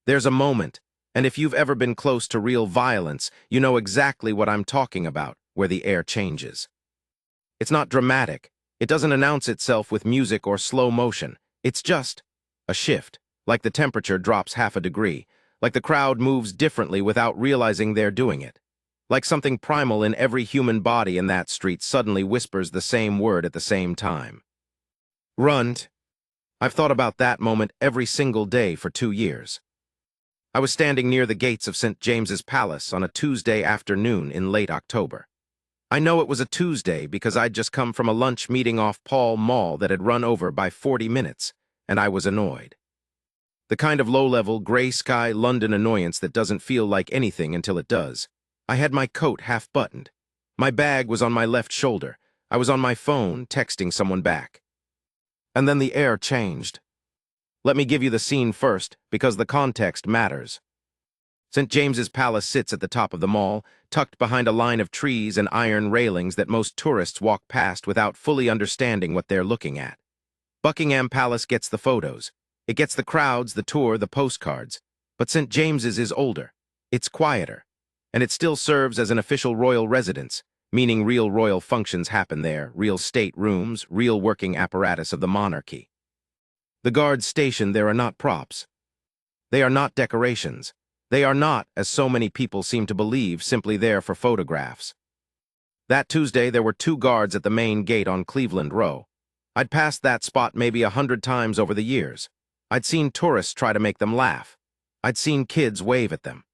There's a moment, and if you've ever been close to real violence, you know exactly what I'm talking about, where the air changes. It's not dramatic. It doesn't announce itself with music or slow motion. It's just a shift, like the temperature drops half a degree, like the crowd moves differently without realizing they're doing it. Like something primal in every human body in that street suddenly whispers the same word at the same time. Run. I've thought about that moment every single day for 2 years. I was standing near the gates of St. James's Palace on a Tuesday afternoon in late October. I know it was a Tuesday because I'd just come from a lunch meeting off Pall Mall that had run over by 40 minutes, and I was annoyed. The kind of low-level, gray-sky London annoyance that doesn't feel like anything until it does. I had my coat half-buttoned. My bag was on my left shoulder. I was on my phone, texting someone back. And then the air changed. Let me give you the scene first, because the context matters. St. James's Palace sits at the top of the mall, tucked behind a line of trees and iron railings that most tourists walk past without fully understanding what they're looking at. Buckingham Palace gets the photos. It gets the crowds, the tour, the postcards. But St. James's is older. It's quieter. And it still serves as an official royal residence, meaning real royal functions happen there, real state rooms, real working apparatus of the monarchy. The guards stationed there are not props. They are not decorations. They are not, as so many people seem to believe, simply there for photographs. That Tuesday, there were 2 guards at the main gate on Cleveland Row. I'd passed that spot maybe 100 times over the years. I'd seen tourists try to make them laugh. I'd seen kids wave at them.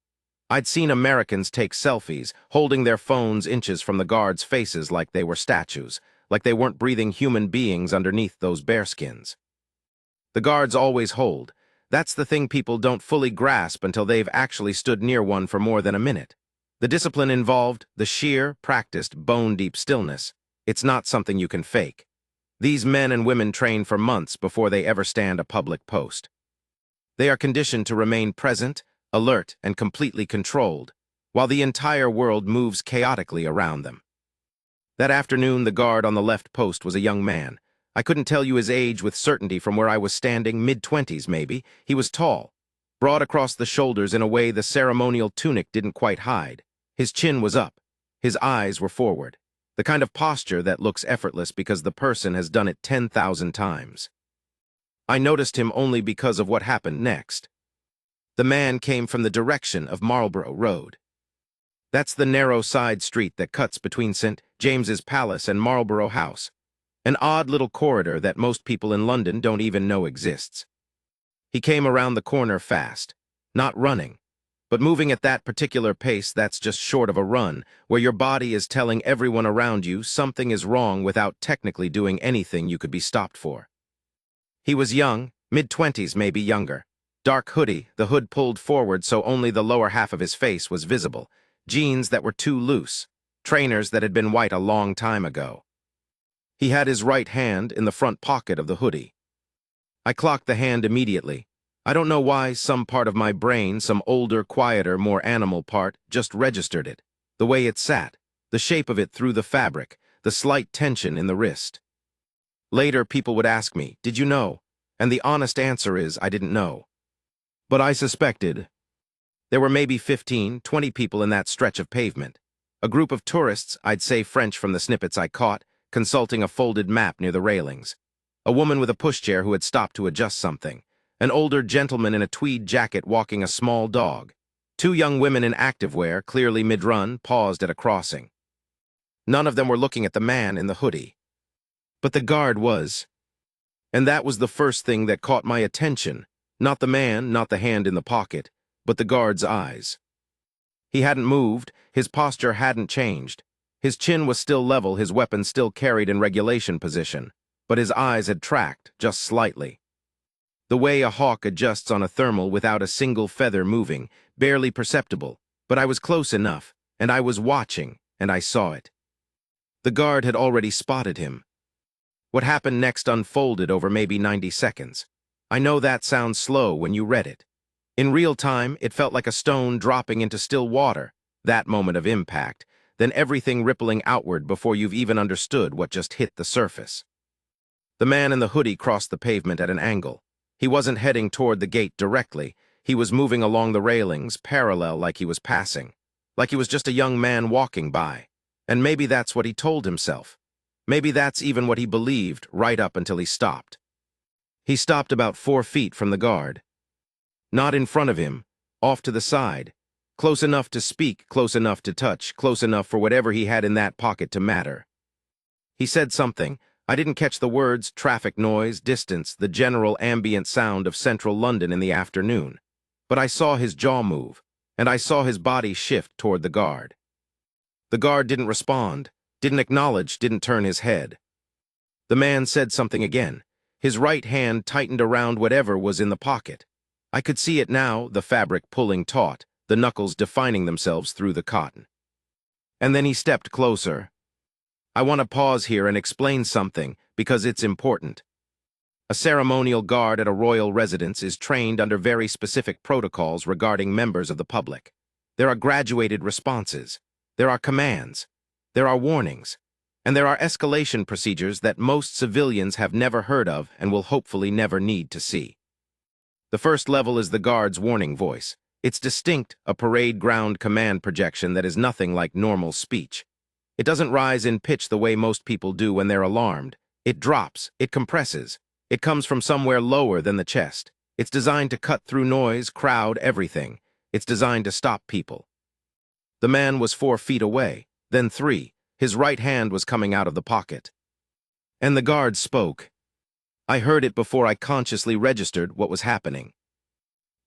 I'd seen Americans take selfies, holding their phones inches from the guards' faces like they were statues, like they weren't breathing human beings underneath those bearskins. The guards always hold. That's the thing people don't fully grasp until they've actually stood near one for more than a minute. The discipline involved, the sheer, practiced, bone-deep stillness. It's not something you can fake. These men and women train for months before they ever stand a public post. They are conditioned to remain present, alert, and completely controlled, while the entire world moves chaotically around them. That afternoon, the guard on the left post was a young man. I couldn't tell you his age with certainty from where I was standing, mid-20s maybe. He was tall, broad across the shoulders in a way the ceremonial tunic didn't quite hide. His chin was up. His eyes were forward. The kind of posture that looks effortless because the person has done it 10,000 times. I noticed him only because of what happened next. The man came from the direction of Marlborough Road. That's the narrow side street that cuts between St. James's Palace and Marlborough House. An odd little corridor that most people in London don't even know exists. He came around the corner fast, not running, but moving at that particular pace that's just short of a run, where your body is telling everyone around you something is wrong without technically doing anything you could be stopped for. He was young, mid-20s maybe younger. Dark hoodie, the hood pulled forward so only the lower half of his face was visible, jeans that were too loose, trainers that had been white a long time ago. He had his right hand in the front pocket of the hoodie. I clocked the hand immediately. I don't know why some part of my brain, some older, quieter, more animal part, just registered it. The way it sat, the shape of it through the fabric, the slight tension in the wrist. Later, people would ask me, "Did you know?" And the honest answer is, I didn't know. But I suspected. There were maybe 15, 20 people in that stretch of pavement. A group of tourists, I'd say French from the snippets I caught, consulting a folded map near the railings. A woman with a pushchair who had stopped to adjust something. An older gentleman in a tweed jacket walking a small dog. 2 young women in activewear, clearly mid-run, paused at a crossing. None of them were looking at the man in the hoodie. But the guard was. And that was the first thing that caught my attention. Not the man, not the hand in the pocket, but the guard's eyes. He hadn't moved, his posture hadn't changed. His chin was still level, his weapon still carried in regulation position, but his eyes had tracked, just slightly. The way a hawk adjusts on a thermal without a single feather moving, barely perceptible, but I was close enough, and I was watching, and I saw it. The guard had already spotted him. What happened next unfolded over maybe 90 seconds. I know that sounds slow when you read it. In real time, it felt like a stone dropping into still water, that moment of impact, then everything rippling outward before you've even understood what just hit the surface. The man in the hoodie crossed the pavement at an angle. He wasn't heading toward the gate directly. He was moving along the railings, parallel like he was passing, like he was just a young man walking by. And maybe that's what he told himself. Maybe that's even what he believed right up until he stopped. He stopped about 4 feet from the guard. Not in front of him, off to the side. Close enough to speak, close enough to touch, close enough for whatever he had in that pocket to matter. He said something. I didn't catch the words, traffic noise, distance, the general ambient sound of central London in the afternoon. But I saw his jaw move, and I saw his body shift toward the guard. The guard didn't respond, didn't acknowledge, didn't turn his head. The man said something again. His right hand tightened around whatever was in the pocket. I could see it now, the fabric pulling taut, the knuckles defining themselves through the cotton. And then he stepped closer. I want to pause here and explain something, because it's important. A ceremonial guard at a royal residence is trained under very specific protocols regarding members of the public. There are graduated responses. There are commands. There are warnings. And there are escalation procedures that most civilians have never heard of and will hopefully never need to see. The first level is the guard's warning voice. It's distinct, a parade ground command projection that is nothing like normal speech. It doesn't rise in pitch the way most people do when they're alarmed. It drops, it compresses. It comes from somewhere lower than the chest. It's designed to cut through noise, crowd, everything. It's designed to stop people. The man was 4 feet away, then 3. His right hand was coming out of the pocket. And the guard spoke. I heard it before I consciously registered what was happening.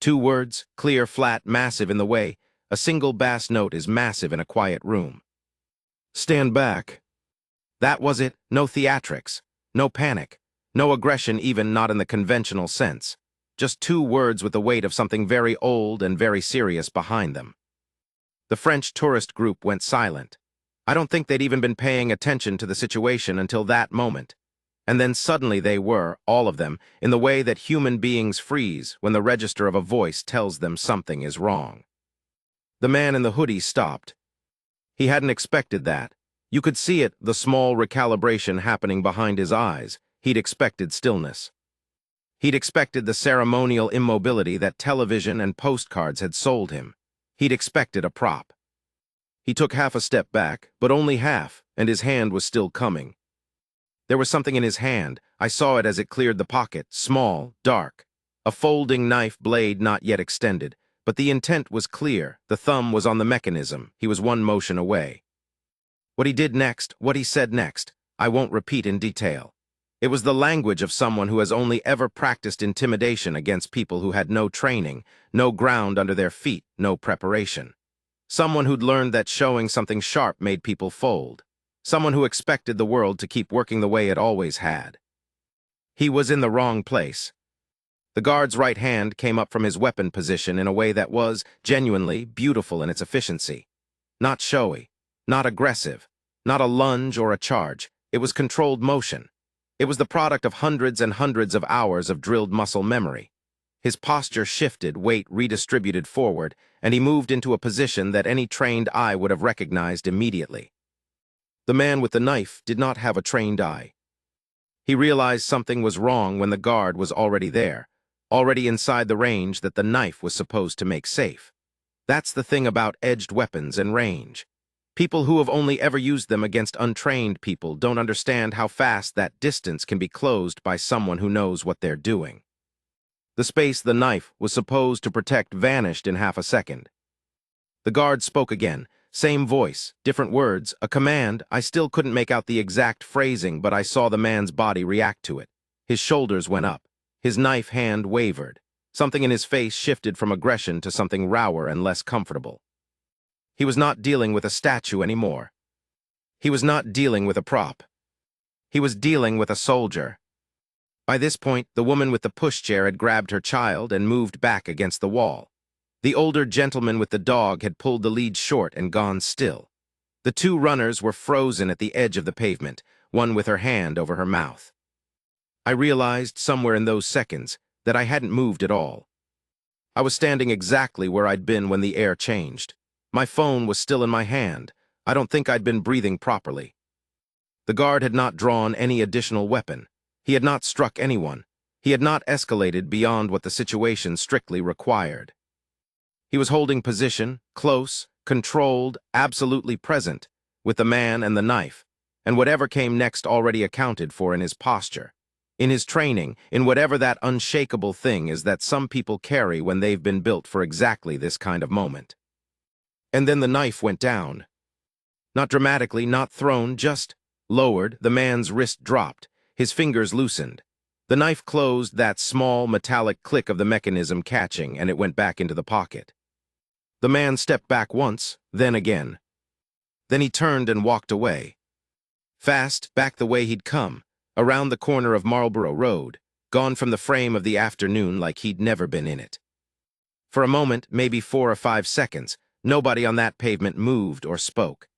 2 words, clear, flat, massive in the way. A single bass note is massive in a quiet room. Stand back. That was it. No theatrics. No panic. No aggression, even not in the conventional sense. Just 2 words with the weight of something very old and very serious behind them. The French tourist group went silent. I don't think they'd even been paying attention to the situation until that moment. And then suddenly they were, all of them, in the way that human beings freeze when the register of a voice tells them something is wrong. The man in the hoodie stopped. He hadn't expected that. You could see it, the small recalibration happening behind his eyes. He'd expected stillness. He'd expected the ceremonial immobility that television and postcards had sold him. He'd expected a prop. He took half a step back, but only half, and his hand was still coming. There was something in his hand. I saw it as it cleared the pocket, small, dark. A folding knife blade not yet extended, but the intent was clear. The thumb was on the mechanism. He was 1 motion away. What he did next, what he said next, I won't repeat in detail. It was the language of someone who has only ever practiced intimidation against people who had no training, no ground under their feet, no preparation. Someone who'd learned that showing something sharp made people fold. Someone who expected the world to keep working the way it always had. He was in the wrong place. The guard's right hand came up from his weapon position in a way that was, genuinely, beautiful in its efficiency. Not showy, not aggressive, not a lunge or a charge. It was controlled motion. It was the product of hundreds and hundreds of hours of drilled muscle memory. His posture shifted, weight redistributed forward, and he moved into a position that any trained eye would have recognized immediately. The man with the knife did not have a trained eye. He realized something was wrong when the guard was already there, already inside the range that the knife was supposed to make safe. That's the thing about edged weapons and range. People who have only ever used them against untrained people don't understand how fast that distance can be closed by someone who knows what they're doing. The space the knife was supposed to protect vanished in half a second. The guard spoke again. Same voice, different words, a command. I still couldn't make out the exact phrasing, but I saw the man's body react to it. His shoulders went up. His knife hand wavered. Something in his face shifted from aggression to something rower and less comfortable. He was not dealing with a statue anymore. He was not dealing with a prop. He was dealing with a soldier. By this point, the woman with the pushchair had grabbed her child and moved back against the wall. The older gentleman with the dog had pulled the lead short and gone still. The 2 runners were frozen at the edge of the pavement, one with her hand over her mouth. I realized somewhere in those seconds that I hadn't moved at all. I was standing exactly where I'd been when the air changed. My phone was still in my hand. I don't think I'd been breathing properly. The guard had not drawn any additional weapon. He had not struck anyone. He had not escalated beyond what the situation strictly required. He was holding position, close, controlled, absolutely present, with the man and the knife, and whatever came next already accounted for in his posture, in his training, in whatever that unshakable thing is that some people carry when they've been built for exactly this kind of moment. And then the knife went down. Not dramatically, not thrown, just lowered. The man's wrist dropped, his fingers loosened. The knife closed, that small metallic click of the mechanism catching, and it went back into the pocket. The man stepped back once, then again. Then he turned and walked away. Fast, back the way he'd come, around the corner of Marlborough Road, gone from the frame of the afternoon like he'd never been in it. For a moment, maybe 4 or 5 seconds, nobody on that pavement moved or spoke.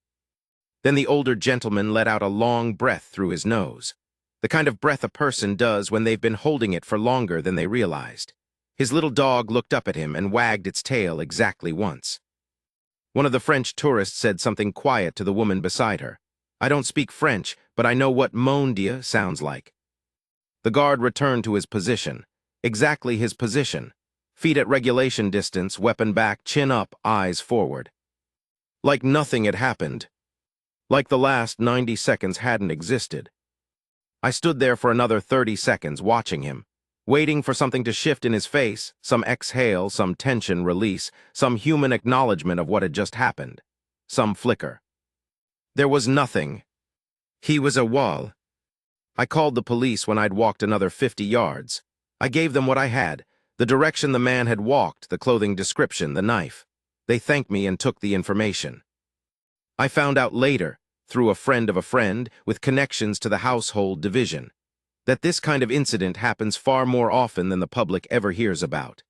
Then the older gentleman let out a long breath through his nose, the kind of breath a person does when they've been holding it for longer than they realized. His little dog looked up at him and wagged its tail exactly once. One of the French tourists said something quiet to the woman beside her. "I don't speak French, but I know what mon Dieu sounds like." The guard returned to his position, exactly his position, feet at regulation distance, weapon back, chin up, eyes forward. Like nothing had happened. Like the last 90 seconds hadn't existed. I stood there for another 30 seconds watching him, waiting for something to shift in his face, some exhale, some tension release, some human acknowledgement of what had just happened, some flicker. There was nothing. He was a wall. I called the police when I'd walked another 50 yards. I gave them what I had, the direction the man had walked, the clothing description, the knife. They thanked me and took the information. I found out later, through a friend of a friend with connections to the household division, that this kind of incident happens far more often than the public ever hears about.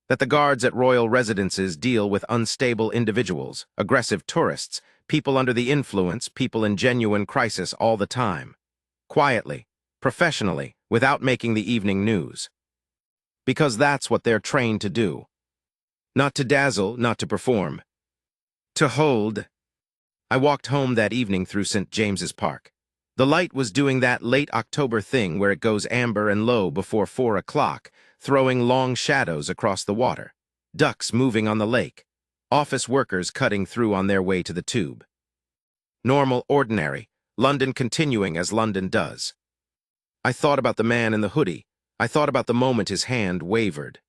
That the guards at royal residences deal with unstable individuals, aggressive tourists, people under the influence, people in genuine crisis all the time. Quietly, professionally, without making the evening news. Because that's what they're trained to do. Not to dazzle, not to perform. To hold. I walked home that evening through St. James's Park. The light was doing that late October thing where it goes amber and low before 4 o'clock, throwing long shadows across the water. Ducks moving on the lake. Office workers cutting through on their way to the tube. Normal, ordinary, London continuing as London does. I thought about the man in the hoodie. I thought about the moment his hand wavered.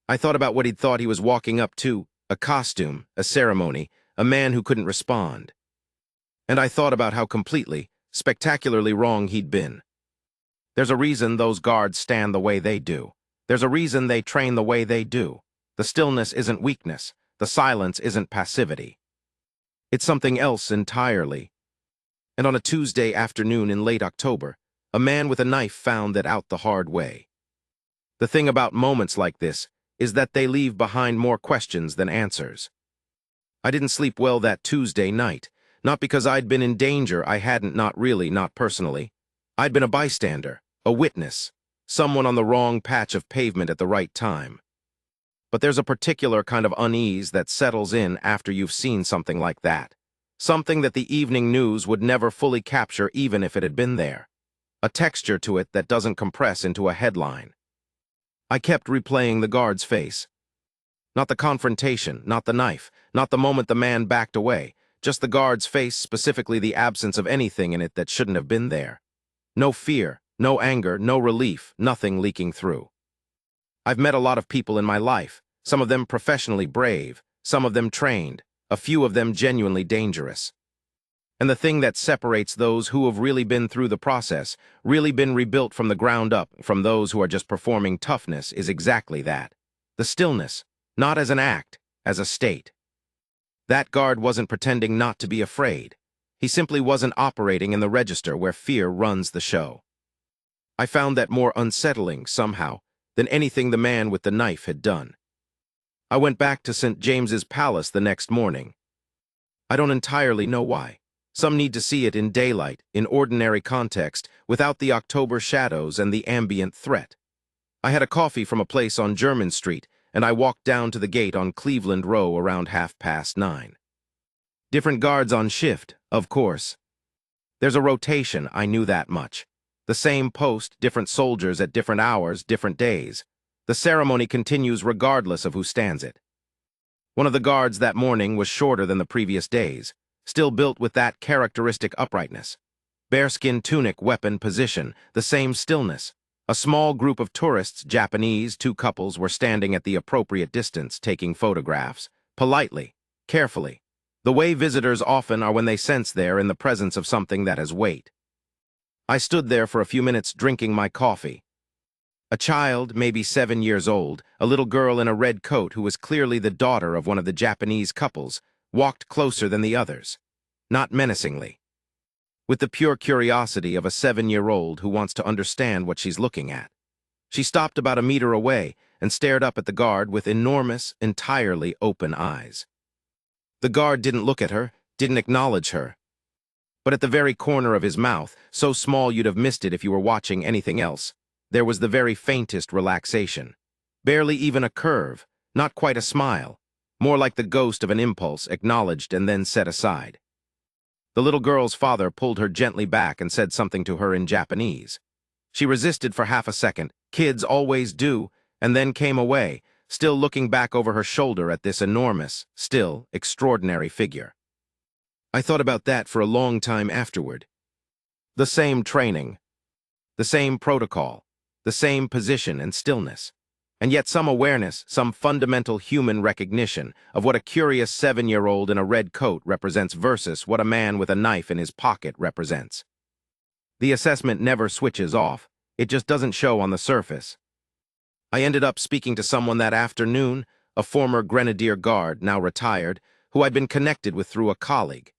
I thought about what he'd thought he was walking up to, a costume, a ceremony, a man who couldn't respond. And I thought about how completely, spectacularly wrong he'd been. There's a reason those guards stand the way they do. There's a reason they train the way they do. The stillness isn't weakness. The silence isn't passivity. It's something else entirely. And on a Tuesday afternoon in late October, a man with a knife found that out the hard way. The thing about moments like this is that they leave behind more questions than answers. I didn't sleep well that Tuesday night, not because I'd been in danger. I hadn't, not really, not personally. I'd been a bystander, a witness, someone on the wrong patch of pavement at the right time. But there's a particular kind of unease that settles in after you've seen something like that. Something that the evening news would never fully capture even if it had been there. A texture to it that doesn't compress into a headline. I kept replaying the guard's face. Not the confrontation, not the knife, not the moment the man backed away, just the guard's face, specifically the absence of anything in it that shouldn't have been there. No fear, no anger, no relief, nothing leaking through. I've met a lot of people in my life, some of them professionally brave, some of them trained, a few of them genuinely dangerous. And the thing that separates those who have really been through the process, really been rebuilt from the ground up, from those who are just performing toughness, is exactly that. The stillness, not as an act, as a state. That guard wasn't pretending not to be afraid. He simply wasn't operating in the register where fear runs the show. I found that more unsettling, somehow, than anything the man with the knife had done. I went back to St. James's Palace the next morning. I don't entirely know why. Some need to see it in daylight, in ordinary context, without the October shadows and the ambient threat. I had a coffee from a place on Jermyn Street, and I walked down to the gate on Cleveland Row around 9:30. Different guards on shift, of course. There's a rotation, I knew that much. The same post, different soldiers at different hours, different days. The ceremony continues regardless of who stands it. One of the guards that morning was shorter than the previous days, still built with that characteristic uprightness. Bearskin tunic, weapon, position, the same stillness. A small group of tourists, Japanese, two couples, were standing at the appropriate distance, taking photographs, politely, carefully, the way visitors often are when they sense they're in the presence of something that has weight. I stood there for a few minutes drinking my coffee. A child, maybe 7 years old, a little girl in a red coat who was clearly the daughter of one of the Japanese couples, walked closer than the others, not menacingly, with the pure curiosity of a 7-year-old who wants to understand what she's looking at. She stopped about a meter away and stared up at the guard with enormous, entirely open eyes. The guard didn't look at her, didn't acknowledge her. But at the very corner of his mouth, so small you'd have missed it if you were watching anything else, there was the very faintest relaxation. Barely even a curve, not quite a smile, more like the ghost of an impulse acknowledged and then set aside. The little girl's father pulled her gently back and said something to her in Japanese. She resisted for half a second, kids always do, and then came away, still looking back over her shoulder at this enormous, still, extraordinary figure. I thought about that for a long time afterward. The same training, the same protocol, the same position and stillness, and yet some awareness, some fundamental human recognition of what a curious 7-year-old in a red coat represents versus what a man with a knife in his pocket represents. The assessment never switches off, it just doesn't show on the surface. I ended up speaking to someone that afternoon, a former grenadier guard, now retired, who I'd been connected with through a colleague.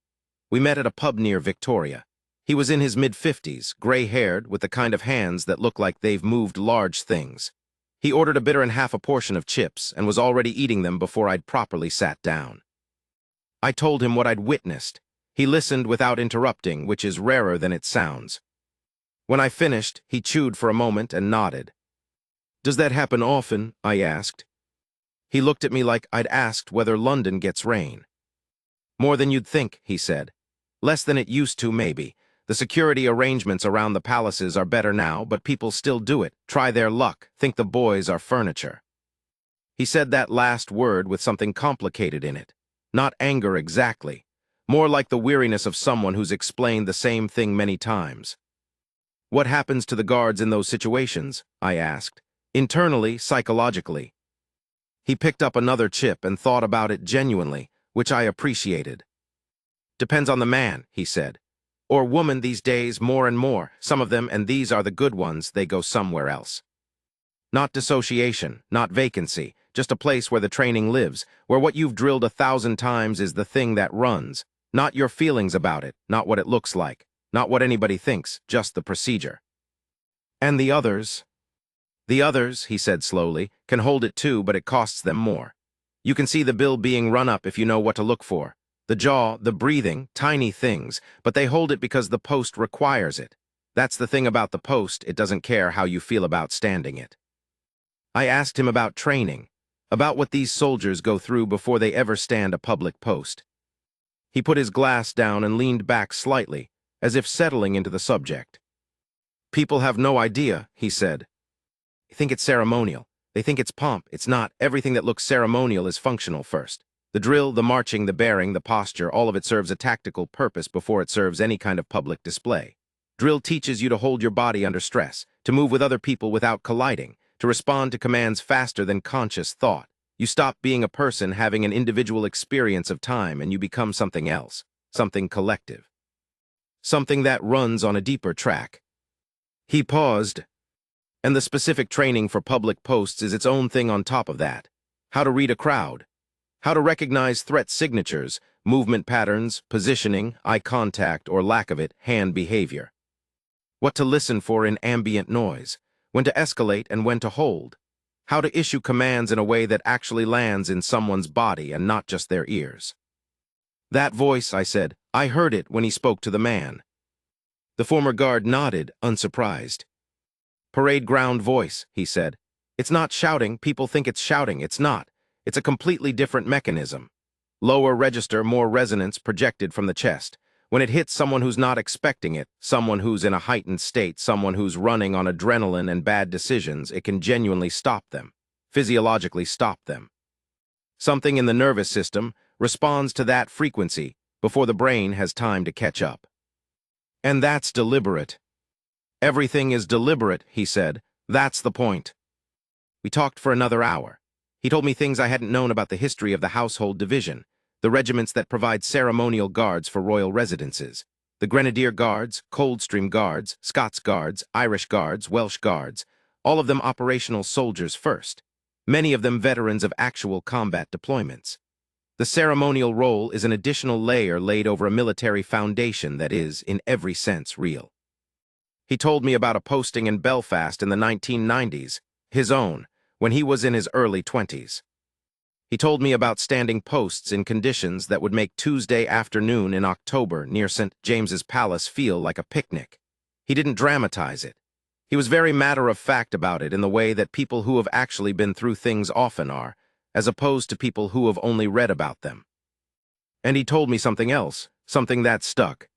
We met at a pub near Victoria. He was in his mid-50s, gray-haired, with the kind of hands that look like they've moved large things. He ordered a bitter and half a portion of chips and was already eating them before I'd properly sat down. I told him what I'd witnessed. He listened without interrupting, which is rarer than it sounds. When I finished, he chewed for a moment and nodded. "Does that happen often?" I asked. He looked at me like I'd asked whether London gets rain. "More than you'd think," he said. "Less than it used to, maybe. The security arrangements around the palaces are better now, but people still do it, try their luck, think the boys are furniture." He said that last word with something complicated in it. Not anger exactly. More like the weariness of someone who's explained the same thing many times. "What happens to the guards in those situations?" I asked. "Internally, psychologically." He picked up another chip and thought about it genuinely, which I appreciated. "Depends on the man," he said. "Or woman these days, more and more. Some of them, and these are the good ones, they go somewhere else. Not dissociation, not vacancy, just a place where the training lives, where what you've drilled 1,000 times is the thing that runs. Not your feelings about it, not what it looks like, not what anybody thinks, just the procedure." "And the others?" "The others," he said slowly, "can hold it too, but it costs them more. You can see the bill being run up if you know what to look for. The jaw, the breathing, tiny things, but they hold it because the post requires it. That's the thing about the post, it doesn't care how you feel about standing it." I asked him about training, about what these soldiers go through before they ever stand a public post. He put his glass down and leaned back slightly, as if settling into the subject. "People have no idea," he said. "They think it's ceremonial. They think it's pomp. It's not. Everything that looks ceremonial is functional first. The drill, the marching, the bearing, the posture, all of it serves a tactical purpose before it serves any kind of public display. Drill teaches you to hold your body under stress, to move with other people without colliding, to respond to commands faster than conscious thought. You stop being a person having an individual experience of time and you become something else, something collective. Something that runs on a deeper track." He paused. "And the specific training for public posts is its own thing on top of that. How to read a crowd. How to recognize threat signatures, movement patterns, positioning, eye contact or lack of it, hand behavior. What to listen for in ambient noise, when to escalate and when to hold. How to issue commands in a way that actually lands in someone's body and not just their ears." "That voice," I said, "I heard it when he spoke to the man." The former guard nodded, unsurprised. "Parade ground voice," he said. "It's not shouting. People think it's shouting. It's not. It's a completely different mechanism. Lower register, more resonance projected from the chest. When it hits someone who's not expecting it, someone who's in a heightened state, someone who's running on adrenaline and bad decisions, it can genuinely stop them, physiologically stop them. Something in the nervous system responds to that frequency before the brain has time to catch up. And that's deliberate. Everything is deliberate, he said. That's the point. We talked for another hour. He told me things I hadn't known about the history of the household division, the regiments that provide ceremonial guards for royal residences, the Grenadier Guards, Coldstream Guards, Scots Guards, Irish Guards, Welsh Guards, all of them operational soldiers first, many of them veterans of actual combat deployments. The ceremonial role is an additional layer laid over a military foundation that is, in every sense, real. He told me about a posting in Belfast in the 1990s, his own, when he was in his early 20s. He told me about standing posts in conditions that would make Tuesday afternoon in October near St. James's Palace feel like a picnic. He didn't dramatize it. He was very matter-of-fact about it in the way that people who have actually been through things often are, as opposed to people who have only read about them. And he told me something else, something that stuck.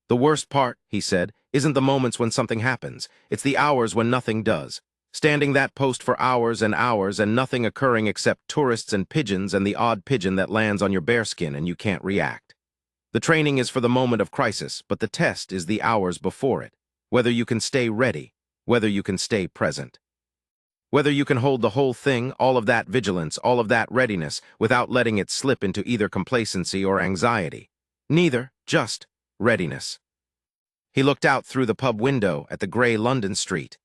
The worst part, he said, isn't the moments when something happens, it's the hours when nothing does. Standing that post for hours and hours and nothing occurring except tourists and pigeons and the odd pigeon that lands on your bearskin and you can't react. The training is for the moment of crisis, but the test is the hours before it. Whether you can stay ready, whether you can stay present. Whether you can hold the whole thing, all of that vigilance, all of that readiness, without letting it slip into either complacency or anxiety. Neither, just readiness. He looked out through the pub window at the grey London street.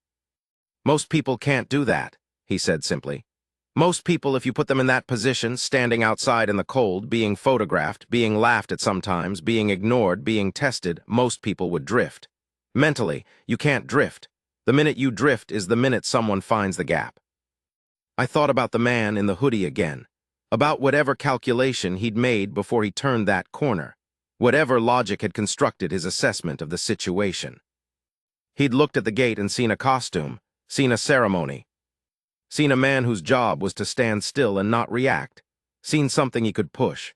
Most people can't do that, he said simply. Most people, if you put them in that position, standing outside in the cold, being photographed, being laughed at sometimes, being ignored, being tested, most people would drift. Mentally, you can't drift. The minute you drift is the minute someone finds the gap. I thought about the man in the hoodie again, about whatever calculation he'd made before he turned that corner, whatever logic had constructed his assessment of the situation. He'd looked at the gate and seen a costume, seen a ceremony, seen a man whose job was to stand still and not react, seen something he could push.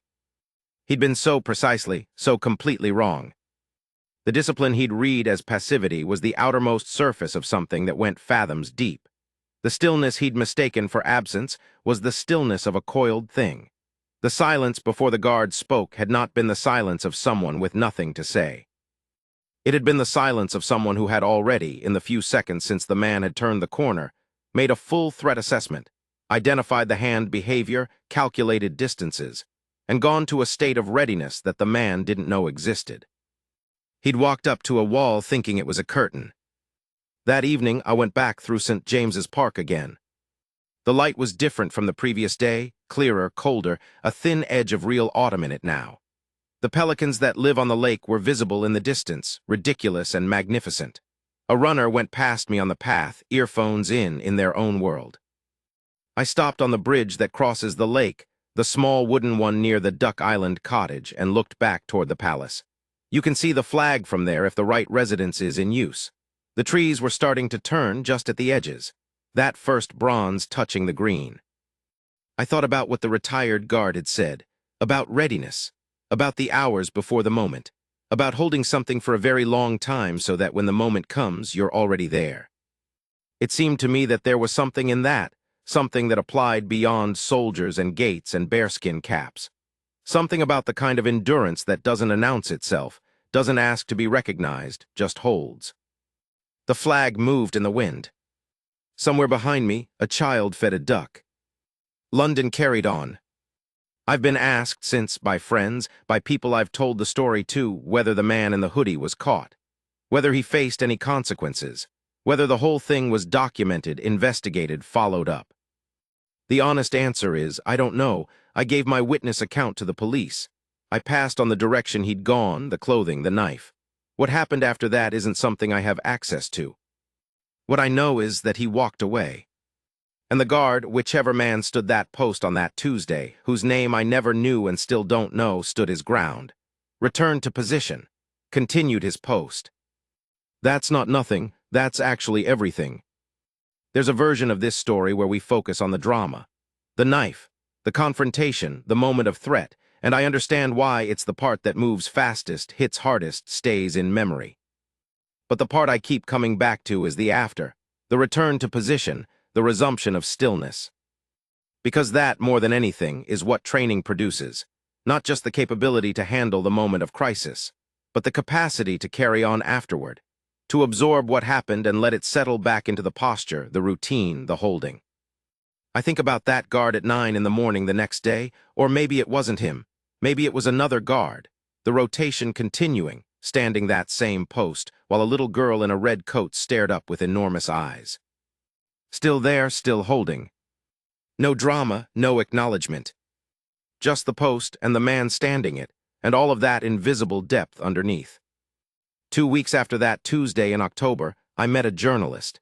He'd been so precisely, so completely wrong. The discipline he'd read as passivity was the outermost surface of something that went fathoms deep. The stillness he'd mistaken for absence was the stillness of a coiled thing. The silence before the guard spoke had not been the silence of someone with nothing to say. It had been the silence of someone who had already, in the few seconds since the man had turned the corner, made a full threat assessment, identified the hand behavior, calculated distances, and gone to a state of readiness that the man didn't know existed. He'd walked up to a wall thinking it was a curtain. That evening, I went back through St. James's Park again. The light was different from the previous day, clearer, colder, a thin edge of real autumn in it now. The pelicans that live on the lake were visible in the distance, ridiculous and magnificent. A runner went past me on the path, earphones in their own world. I stopped on the bridge that crosses the lake, the small wooden one near the Duck Island cottage, and looked back toward the palace. You can see the flag from there if the right residence is in use. The trees were starting to turn just at the edges, that first bronze touching the green. I thought about what the retired guard had said, about readiness, about the hours before the moment, about holding something for a very long time so that when the moment comes, you're already there. It seemed to me that there was something in that, something that applied beyond soldiers and gates and bearskin caps. Something about the kind of endurance that doesn't announce itself, doesn't ask to be recognized, just holds. The flag moved in the wind. Somewhere behind me, a child fed a duck. London carried on. I've been asked since, by friends, by people I've told the story to, whether the man in the hoodie was caught, whether he faced any consequences, whether the whole thing was documented, investigated, followed up. The honest answer is, I don't know. I gave my witness account to the police. I passed on the direction he'd gone, the clothing, the knife. What happened after that isn't something I have access to. What I know is that he walked away. And the guard, whichever man stood that post on that Tuesday, whose name I never knew and still don't know, stood his ground, returned to position, continued his post. That's not nothing, that's actually everything. There's a version of this story where we focus on the drama, the knife, the confrontation, the moment of threat, and I understand why it's the part that moves fastest, hits hardest, stays in memory. But the part I keep coming back to is the after, the return to position, the resumption of stillness. Because that, more than anything, is what training produces. Not just the capability to handle the moment of crisis, but the capacity to carry on afterward, to absorb what happened and let it settle back into the posture, the routine, the holding. I think about that guard at 9 in the morning the next day, or maybe it wasn't him. Maybe it was another guard, the rotation continuing, standing that same post, while a little girl in a red coat stared up with enormous eyes. Still there, still holding. No drama, no acknowledgement. Just the post and the man standing it, and all of that invisible depth underneath. 2 weeks after that Tuesday in October, I met a journalist.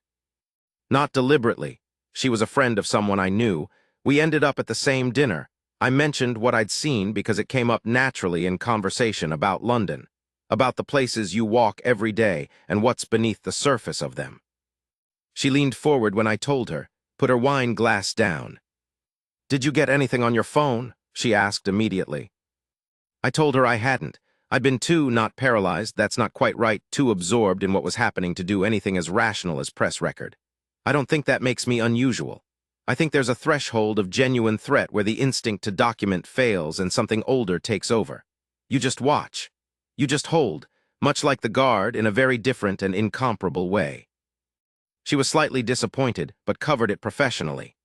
Not deliberately. She was a friend of someone I knew. We ended up at the same dinner. I mentioned what I'd seen because it came up naturally in conversation about London, about the places you walk every day and what's beneath the surface of them. She leaned forward when I told her, put her wine glass down. "Did you get anything on your phone?" she asked immediately. I told her I hadn't. I'd been not paralyzed, that's not quite right, too absorbed in what was happening to do anything as rational as press record. I don't think that makes me unusual. I think there's a threshold of genuine threat where the instinct to document fails and something older takes over. You just watch. You just hold, much like the guard in a very different and incomparable way. She was slightly disappointed, but covered it professionally.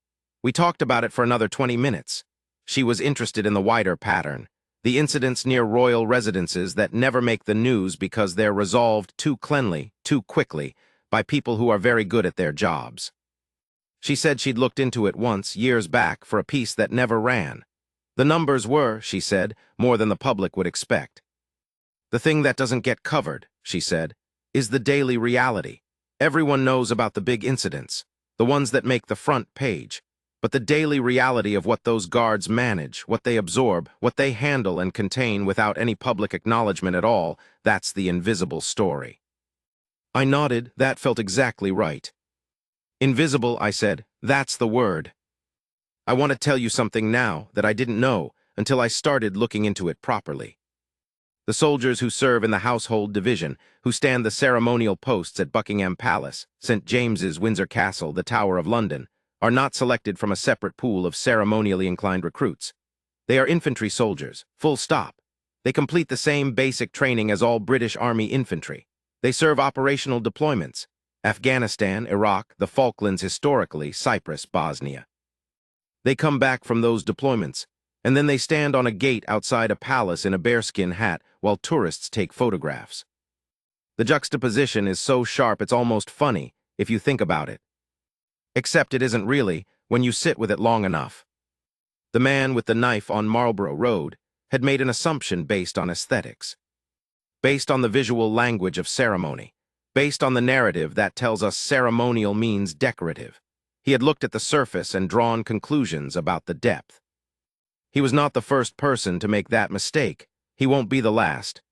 We talked about it for another 20 minutes. She was interested in the wider pattern, the incidents near royal residences that never make the news because they're resolved too cleanly, too quickly, by people who are very good at their jobs. She said she'd looked into it once, years back, for a piece that never ran. The numbers were, she said, more than the public would expect. The thing that doesn't get covered, she said, is the daily reality. Everyone knows about the big incidents, the ones that make the front page, but the daily reality of what those guards manage, what they absorb, what they handle and contain without any public acknowledgement at all, that's the invisible story. I nodded. That felt exactly right. Invisible, I said. That's the word. I want to tell you something now that I didn't know until I started looking into it properly. The soldiers who serve in the household division, who stand the ceremonial posts at Buckingham Palace, St. James's, Windsor Castle, the Tower of London, are not selected from a separate pool of ceremonially inclined recruits. They are infantry soldiers, full stop. They complete the same basic training as all British Army infantry. They serve operational deployments: Afghanistan, Iraq, the Falklands, historically, Cyprus, Bosnia. They come back from those deployments, and then they stand on a gate outside a palace in a bearskin hat while tourists take photographs. The juxtaposition is so sharp it's almost funny if you think about it. Except it isn't really when you sit with it long enough. The man with the knife on Marlborough Road had made an assumption based on aesthetics, based on the visual language of ceremony, based on the narrative that tells us ceremonial means decorative. He had looked at the surface and drawn conclusions about the depth. He was not the first person to make that mistake. He won't be the last.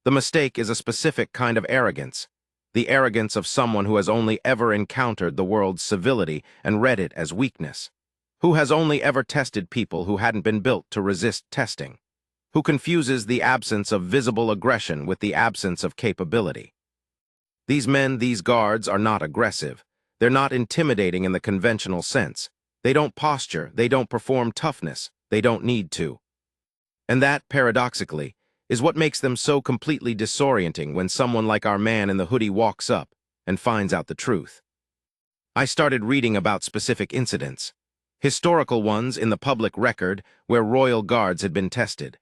The mistake is a specific kind of arrogance, the arrogance of someone who has only ever encountered the world's civility and read it as weakness, who has only ever tested people who hadn't been built to resist testing, who confuses the absence of visible aggression with the absence of capability. These men, these guards, are not aggressive. They're not intimidating in the conventional sense. They don't posture, they don't perform toughness, they don't need to. And that, paradoxically, is what makes them so completely disorienting when someone like our man in the hoodie walks up and finds out the truth. I started reading about specific incidents, historical ones in the public record where royal guards had been tested.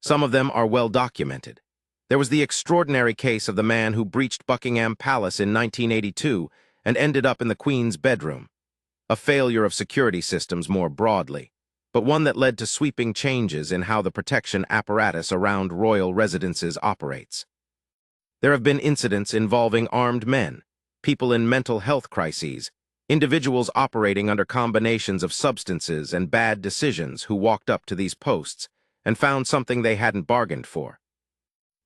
Some of them are well documented. There was the extraordinary case of the man who breached Buckingham Palace in 1982 and ended up in the Queen's bedroom. A failure of security systems more broadly, but one that led to sweeping changes in how the protection apparatus around royal residences operates. There have been incidents involving armed men, people in mental health crises, individuals operating under combinations of substances and bad decisions who walked up to these posts and found something they hadn't bargained for.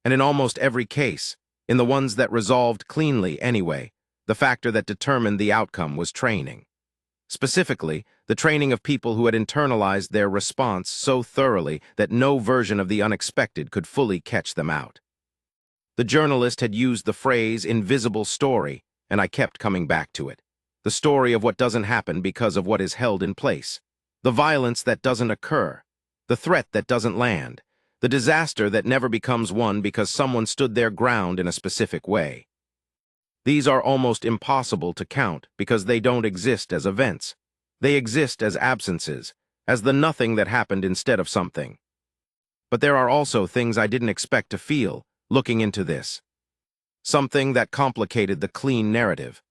And in almost every case, in the ones that resolved cleanly anyway, the factor that determined the outcome was training. Specifically, the training of people who had internalized their response so thoroughly that no version of the unexpected could fully catch them out. The journalist had used the phrase invisible story, and I kept coming back to it. The story of what doesn't happen because of what is held in place. The violence that doesn't occur. The threat that doesn't land. The disaster that never becomes one because someone stood their ground in a specific way. These are almost impossible to count because they don't exist as events. They exist as absences, as the nothing that happened instead of something. But there are also things I didn't expect to feel, looking into this. Something that complicated the clean narrative.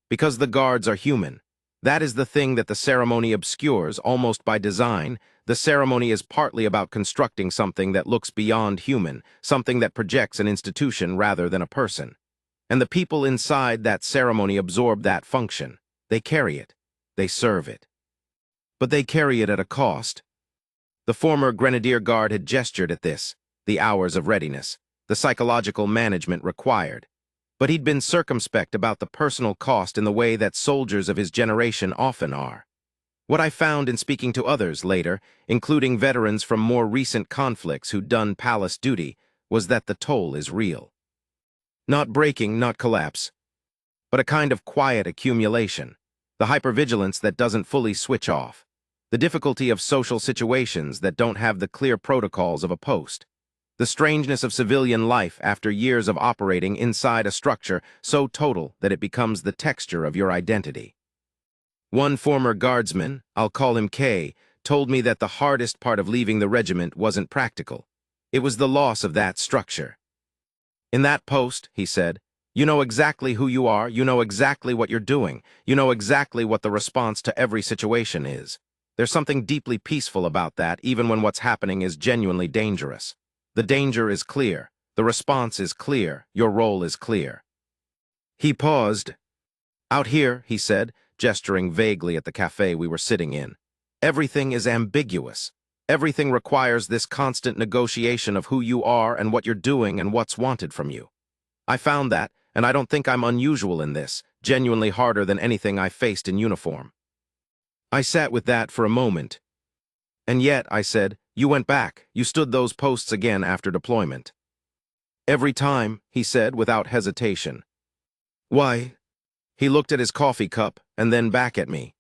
Because the guards are human, that is the thing that the ceremony obscures almost by design. The ceremony is partly about constructing something that looks beyond human, something that projects an institution rather than a person. And the people inside that ceremony absorb that function. They carry it. They serve it. But they carry it at a cost. The former Grenadier Guard had gestured at this, the hours of readiness, the psychological management required. But he'd been circumspect about the personal cost in the way that soldiers of his generation often are. What I found in speaking to others later, including veterans from more recent conflicts who'd done palace duty, was that the toll is real. Not breaking, not collapse, but a kind of quiet accumulation, the hypervigilance that doesn't fully switch off, the difficulty of social situations that don't have the clear protocols of a post, the strangeness of civilian life after years of operating inside a structure so total that it becomes the texture of your identity. One former guardsman, I'll call him K, told me that the hardest part of leaving the regiment wasn't practical. It was the loss of that structure. In that post, he said, you know exactly who you are, you know exactly what you're doing, you know exactly what the response to every situation is. There's something deeply peaceful about that, even when what's happening is genuinely dangerous. The danger is clear, the response is clear, your role is clear. He paused. Out here, he said, gesturing vaguely at the cafe we were sitting in, everything is ambiguous. Everything requires this constant negotiation of who you are and what you're doing and what's wanted from you. I found that, and I don't think I'm unusual in this, genuinely harder than anything I faced in uniform. I sat with that for a moment. And yet, I said, you went back, you stood those posts again after deployment. Every time, he said without hesitation. Why? He looked at his coffee cup and then back at me.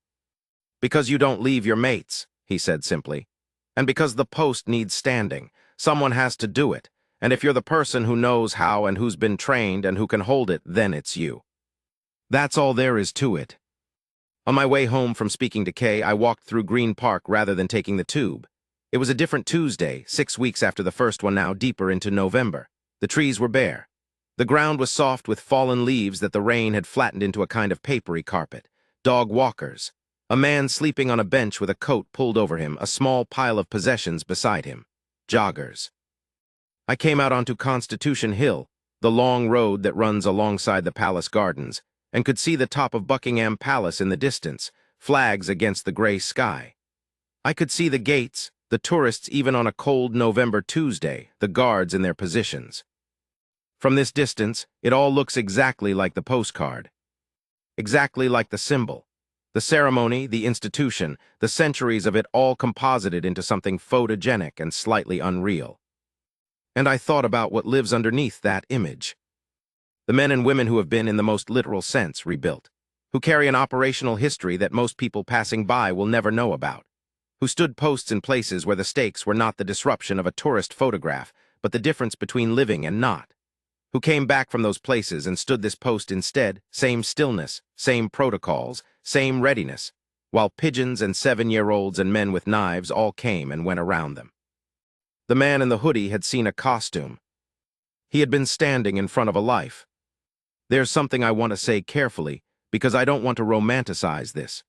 Because you don't leave your mates, he said simply. And because the post needs standing, someone has to do it, and if you're the person who knows how and who's been trained and who can hold it, then it's you. That's all there is to it. On my way home from speaking to Kay, I walked through Green Park rather than taking the tube. It was a different Tuesday, 6 weeks after the first one, now deeper into November. The trees were bare. The ground was soft with fallen leaves that the rain had flattened into a kind of papery carpet. Dog walkers. A man sleeping on a bench with a coat pulled over him, a small pile of possessions beside him. Joggers. I came out onto Constitution Hill, the long road that runs alongside the palace gardens, and could see the top of Buckingham Palace in the distance, flags against the gray sky. I could see the gates, the tourists even on a cold November Tuesday, the guards in their positions. From this distance, it all looks exactly like the postcard. Exactly like the symbol. The ceremony, the institution, the centuries of it all composited into something photogenic and slightly unreal. And I thought about what lives underneath that image. The men and women who have been, in the most literal sense, rebuilt, who carry an operational history that most people passing by will never know about, who stood posts in places where the stakes were not the disruption of a tourist photograph, but the difference between living and not, who came back from those places and stood this post instead, same stillness, same protocols, same readiness, while pigeons and 7-year-olds and men with knives all came and went around them. The man in the hoodie had seen a costume. He had been standing in front of a life. There's something I want to say carefully, because I don't want to romanticize this.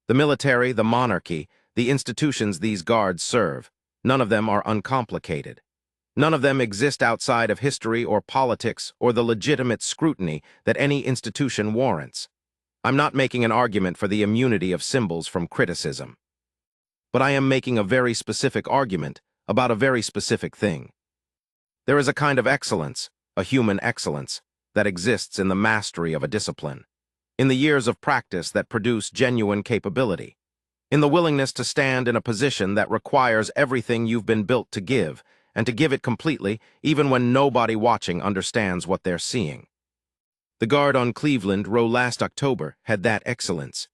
The military, the monarchy, the institutions these guards serve, none of them are uncomplicated. None of them exist outside of history or politics or the legitimate scrutiny that any institution warrants. I'm not making an argument for the immunity of symbols from criticism. But I am making a very specific argument about a very specific thing. There is a kind of excellence, a human excellence, that exists in the mastery of a discipline. in the years of practice that produce genuine capability, in the willingness to stand in a position that requires everything you've been built to give, and to give it completely, even when nobody watching understands what they're seeing. The guard on Cleveland Row last October had that excellence.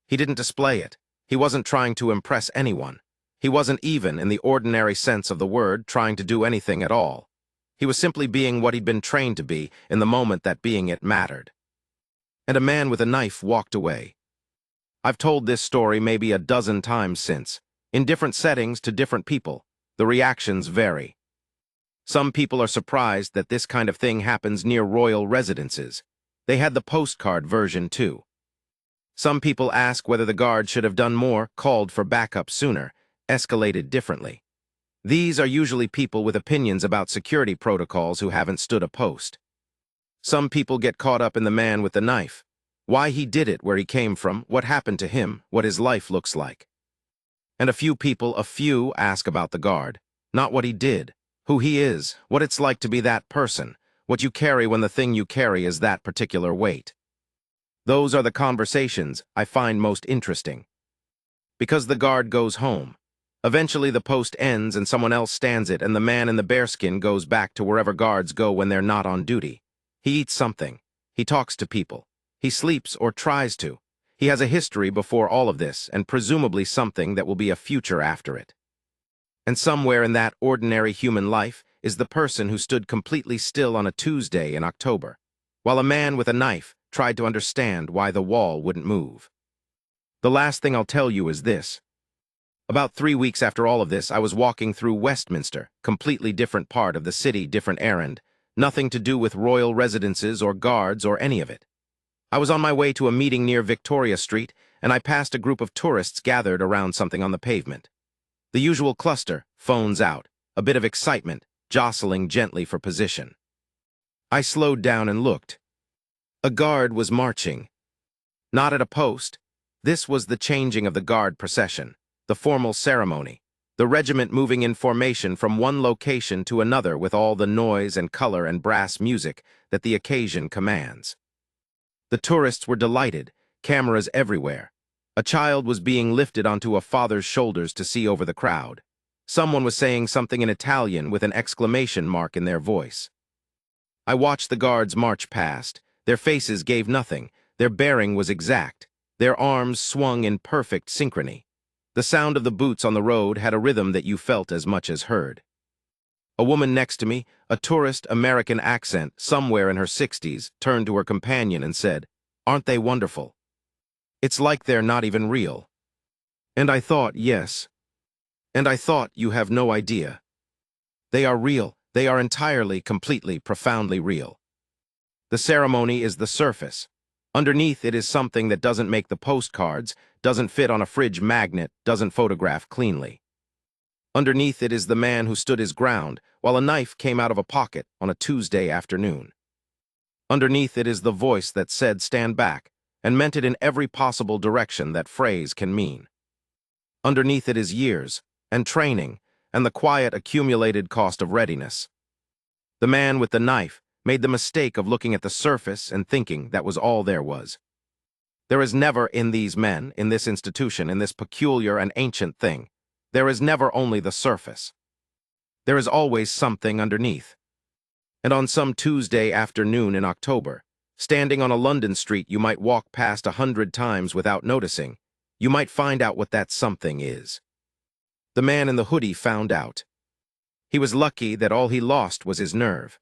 He didn't display it. He wasn't trying to impress anyone. He wasn't even, in the ordinary sense of the word, trying to do anything at all. He was simply being what he'd been trained to be in the moment that being it mattered. And a man with a knife walked away. I've told this story maybe a dozen times since. In different settings to different people, the reactions vary. Some people are surprised that this kind of thing happens near royal residences. They had the postcard version too. Some people ask whether the guard should have done more, called for backup sooner, escalated differently. These are usually people with opinions about security protocols who haven't stood a post. Some people get caught up in the man with the knife. Why he did it, where he came from, what happened to him, what his life looks like. And a few people, ask about the guard, not what he did, who he is, what it's like to be that person, what you carry when the thing you carry is that particular weight. Those are the conversations I find most interesting. Because the guard goes home. Eventually the post ends and someone else stands it, and the man in the bearskin goes back to wherever guards go when they're not on duty. He eats something. He talks to people. He sleeps or tries to. He has a history before all of this, and presumably something that will be a future after it. And somewhere in that ordinary human life is the person who stood completely still on a Tuesday in October, while a man with a knife tried to understand why the wall wouldn't move. The last thing I'll tell you is this. About 3 weeks after all of this, I was walking through Westminster, completely different part of the city, different errand, nothing to do with royal residences or guards or any of it. I was on my way to a meeting near Victoria Street, and I passed a group of tourists gathered around something on the pavement. The usual cluster, phones out, a bit of excitement, jostling gently for position. I slowed down and looked. A guard was marching. Not at a post. This was the changing of the guard procession, the formal ceremony, the regiment moving in formation from one location to another with all the noise and color and brass music that the occasion commands. The tourists were delighted, cameras everywhere. A child was being lifted onto a father's shoulders to see over the crowd. Someone was saying something in Italian with an exclamation mark in their voice. I watched the guards march past. Their faces gave nothing. Their bearing was exact. Their arms swung in perfect synchrony. The sound of the boots on the road had a rhythm that you felt as much as heard. A woman next to me, a tourist American accent, somewhere in her 60s, turned to her companion and said, "Aren't they wonderful? It's like they're not even real." And I thought, yes. And I thought, you have no idea. They are real. They are entirely, completely, profoundly real. The ceremony is the surface. Underneath it is something that doesn't make the postcards, doesn't fit on a fridge magnet, doesn't photograph cleanly. Underneath it is the man who stood his ground while a knife came out of a pocket on a Tuesday afternoon. Underneath it is the voice that said stand back and meant it in every possible direction that phrase can mean. Underneath it is years and training and the quiet accumulated cost of readiness. The man with the knife made the mistake of looking at the surface and thinking that was all there was. There is never in these men, in this institution, in this peculiar and ancient thing, there is never only the surface. There is always something underneath. And on some Tuesday afternoon in October, standing on a London street you might walk past 100 times without noticing, you might find out what that something is. The man in the hoodie found out. He was lucky that all he lost was his nerve.